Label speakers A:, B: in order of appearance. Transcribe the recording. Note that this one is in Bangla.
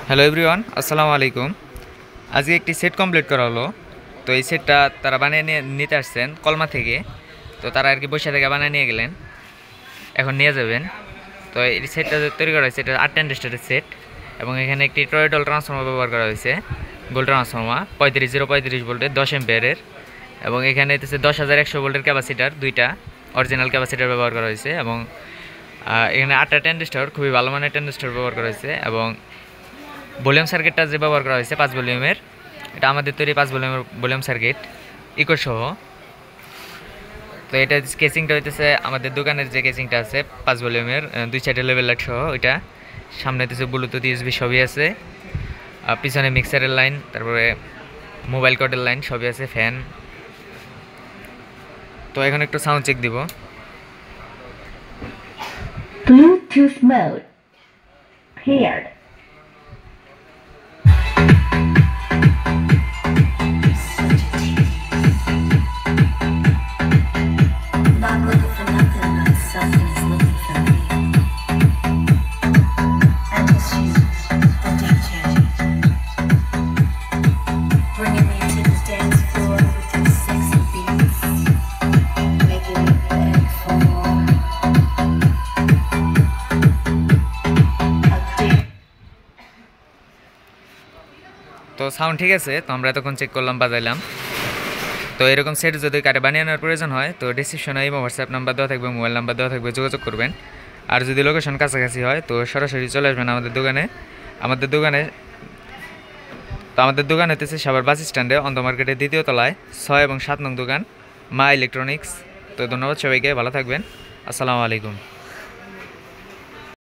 A: হ্যালো এভরিওয়ান, আসসালামু আলাইকুম। আজকে একটি সেট কমপ্লিট করা হলো। তো এই সেটটা তারা বানিয়ে নিতে আসছেন কলমা থেকে। তো তারা আর কি বসে থেকে বানিয়ে নিয়ে গেলেন, এখন নিয়ে যাবেন। তো এই সেটটা তৈরি করা হয়েছে, এটা 8 ট্রানজিস্টরের সেট এবং এখানে একটি টরয়েডল ট্রান্সফর্মার ব্যবহার করা হয়েছে, গোল্ড ট্রান্সফর্মার 35 ভোল্টের 10 এম্পিয়ারের, এবং এখানে হচ্ছে 10,100 ভোল্টের ক্যাপাসিটার, দুইটা অরিজিনাল ক্যাপাসিটার ব্যবহার করা হয়েছে। এবং এখানে 8টা ট্রানজিস্টর, খুবই ভালো মানের ট্রানজিস্টর ব্যবহার করা হয়েছে। এবং ভলিউম সার্কিটটা যে ব্যবহার করা হয়েছে 5 ভলিউমের, এটা আমাদের তৈরি 5 ভলিউম সার্কিট ইকো সহ। তো এটা কেসিংটা হইতেছে আমাদের দোকানের যে কেসিংটা আছে 5 ভলিউমের, 2 সাইডে লেভেল লাইট সহ। ওইটা সামনে হইতেছে ব্লুটুথ ইউএসবি সবই আছে, পিছনে মিক্সারের লাইন, তারপরে মোবাইল কর্ডের লাইন সবই আছে, ফ্যান। তো এখন একটু সাউন্ড চেক দিব।
B: Bluetooth mode paired. Not looking for nothing, but something is looking for me. And it's you, the DJ, bringing me to the dance floor with your sexy beats, making me beg for more.
A: তো সাউন্ড ঠিক আছে, তো আমরা এতক্ষণ চেক করলাম, বাজাইলাম। তো এরকম সেট যদি কারে বানিয়ে আনার প্রয়োজন হয় তো ডিসক্রিপশনে এবং হোয়াটসঅ্যাপ নাম্বার দেওয়া থাকবে, মোবাইল নাম্বার দেওয়া থাকবে, যোগাযোগ করবেন। আর যদি লোকেশন কাছাকাছি হয় তো সরাসরি চলে আসবেন আমাদের দোকানে। আমাদের দোকান হতেছে সাভার বাস স্ট্যান্ডে, অন্ধ মার্কেটের 2য় তলায় 6 এবং 7 নং দোকান, মা ইলেকট্রনিক্স। তো ধন্যবাদ সবাইকে, ভালো থাকবেন, আসসালামু আলাইকুম।